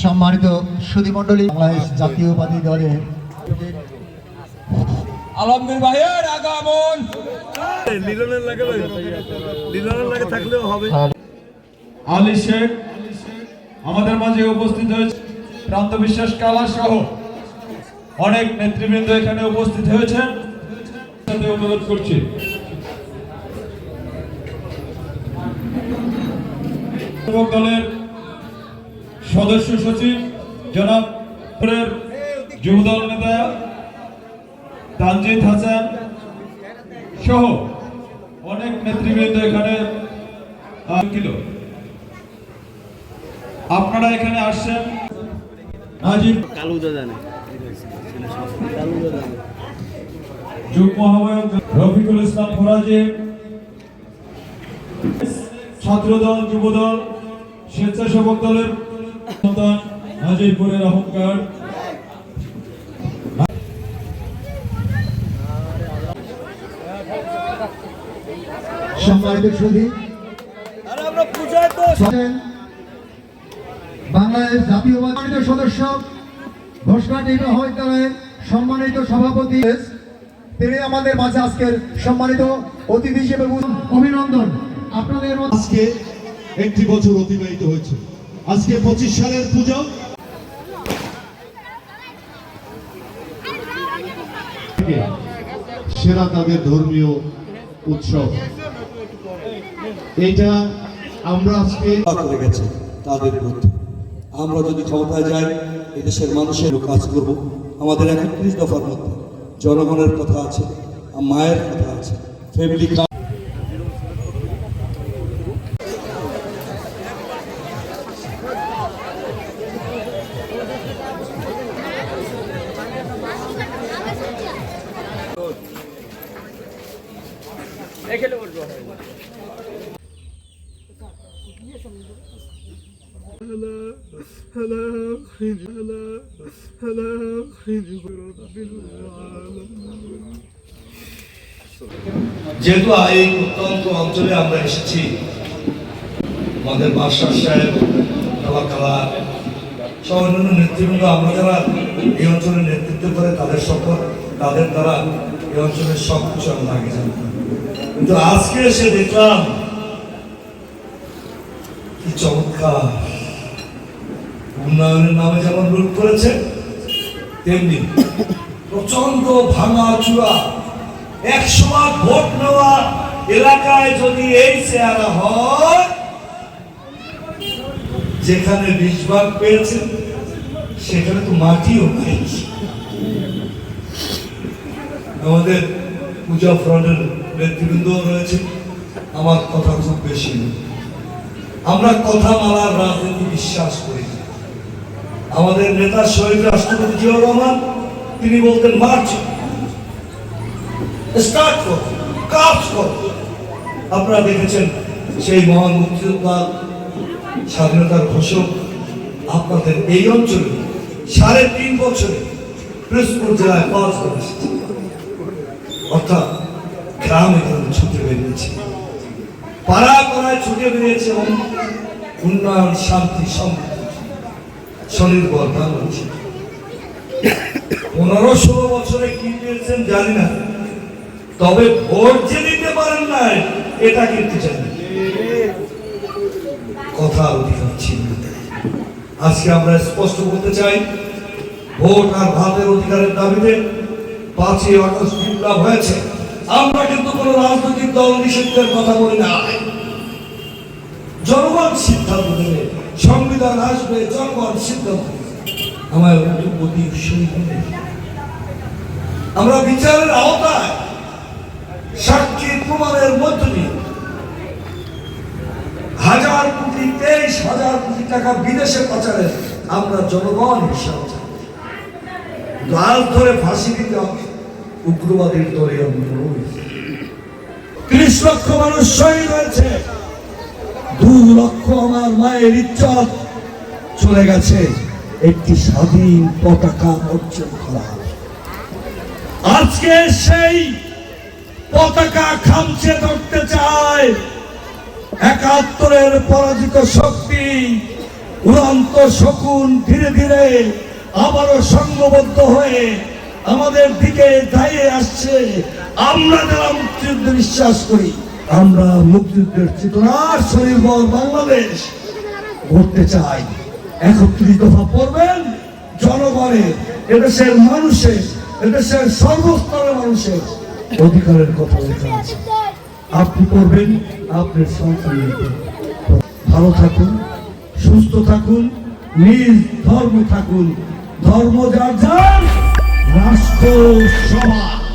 সম্মানিত সুধীমণ্ডলী, বাংলাদেশ জাতীয়বাদী দলের আলমগীর ভাইয়ের আগমন লিলনের থাকলেও হবে। আলী শেখ আমাদের মাঝে উপস্থিত হয়েছে। প্রান্ত বিশ্বাস কালা সহ অনেক নেতৃবৃন্দ এখানে উপস্থিত হয়েছেন। অনুরোধ করছি দলের সদস্য সচিব জনাব যুবদল নেতা তানজিদ হাসান সহ অনেক নেতৃবৃন্দ এখানে আপনারা এখানে আসছেন। যুগ্ম আহ্বায়ক রফিকুল ইসলাম ফরাজি, ছাত্রদল, যুবদল, স্বেচ্ছাসেবক দলের সন্তান হাজিরপুরের অহংকার, সম্মানিত সুধী, বাংলাদেশ জাতীয়বাদী সদস্য, ঘোষঘাট মহাবিদ্যালয়ের সম্মানিত সভাপতি, তিনি আমাদের মাঝে আজকের সম্মানিত অতিথি হিসেবে অভিনন্দন। আপনাদের আজকে একটি বছর অতিবাহিত হয়েছে। আজকে 25 সালের পূজা, সেরা তাদের ধর্মীয় উৎসব। এটা আমরা আজকে করে গেছে তাদের মধ্যে। আমরা যদি ক্ষমতায় যাই, এদেশের মানুষের কাজ করব। আমাদের 31 দফার মধ্যে জনগণের কথা আছে, মায়ের কথা আছে, ফ্যামিলি। যেহেতু এই প্রত্যন্ত অঞ্চলে আমরা এসেছি, আমাদের বাদশাহ সাহেব, কালা সহ অন্যান্য নেতৃবৃন্দ, আমরা যারা এই অঞ্চলের নেতৃত্ব করে তাদের শপথ, তাদের দ্বারা এই অঞ্চলের সব কিছু আমরা আগে জানতাম। কিন্তু আজকে এসে দেখলাম কি চমৎকার উন্নয়নের নামে যেমন লুট করেছে, তেমনি প্রচন্ড ভাঙা চূড়া। 100 ভোট নেওয়া এলাকায় যদি এই চেহারা হয়, যেখানে 20 ভাগ পেয়েছে সেখানে তো মাটিও নাই। আমাদের পূজা ফ্রন্টের নেতৃবৃন্দ রয়েছে, আমার কথা খুব বেশি নেই। আমরা কথা মালার রাজনীতি বিশ্বাস করি। আমাদের নেতা শহীদ রাষ্ট্রপতি জিয়াউর রহমান, তিনি বলতেন মার্চ স্টার্ট কর, কাজ কর। আপনারা দেখেছেন সেই মহান মুক্তিযোদ্ধা, স্বাধীনতার ঘোষক আপনাদের এই অঞ্চলে 3.5 বছরে পিরোজপুর জেলায় 5 বার এসেছে। অর্থাৎ গ্রামে ছুটে বেরিয়েছে, পাড়া পাড়ায় ছুটে বেরিয়েছে এবং উন্নয়ন, শান্তি, সমৃদ্ধি, স্বনির্ভর বাংলাদেশ। 15-16 বছরে কি পেয়েছেন জানি না, তবে ভোট যে দিতে পারেন নাই এটা কিন্তু জানি। কথার অধিকার ছিল। আজকে আমরা স্পষ্ট করতে চাই, ভোট আর ভাতের অধিকারের দাবিতে 5ই আগস্ট বিপ্লব হয়েছে। আমরা কিন্তু কোন রাজনৈতিক দল নিষিদ্ধের কথা বলি না। জনগণ সিদ্ধান্ত দেবে, সংবিধান আসবে, জনগণ সিদ্ধান্ত দেবে। আমার আমরা বিচারের আওতায় সাক্ষী প্রমাণের মধ্য দিয়ে 23,000 কোটি টাকা বিদেশে পাচারের আমরা জনগণ হিসাব চাই। লাল ধরে ফাঁসি দিতে হবে উগ্রবাদীর দলে। 30 লক্ষ মানুষ শহীদ হয়েছে, 2 লক্ষ আমার মায়ের ইজ্জত চলে গেছে একটি স্বাধীন পতাকা অর্জন করা। আজকে সেই পতাকা খামচে ধরতে চায় একাত্তরের পরাজিত শক্তি উড়ন্ত শকুন ধীরে ধীরে আবারও সংঘবদ্ধ হয়ে আমাদের দিকে দাঁড়িয়ে আসছে। আমরা যারা মুক্তিযুদ্ধে বিশ্বাস করি, আমরা মুক্তিযুদ্ধের চেতনার স্বনির্ভর বাংলাদেশ গড়তে চাই। 31 দফা পড়বেন, জনগণের, এদেশের মানুষের, এদেশের সর্বস্তরের মানুষের অধিকারের কথা লেখা আছে। আপনি করবেন, আপনার সন্তান ভালো থাকুন, সুস্থ থাকুন, নিজ ধর্ম থাকুন, ধর্ম যার যার, রাষ্ট্র সবার।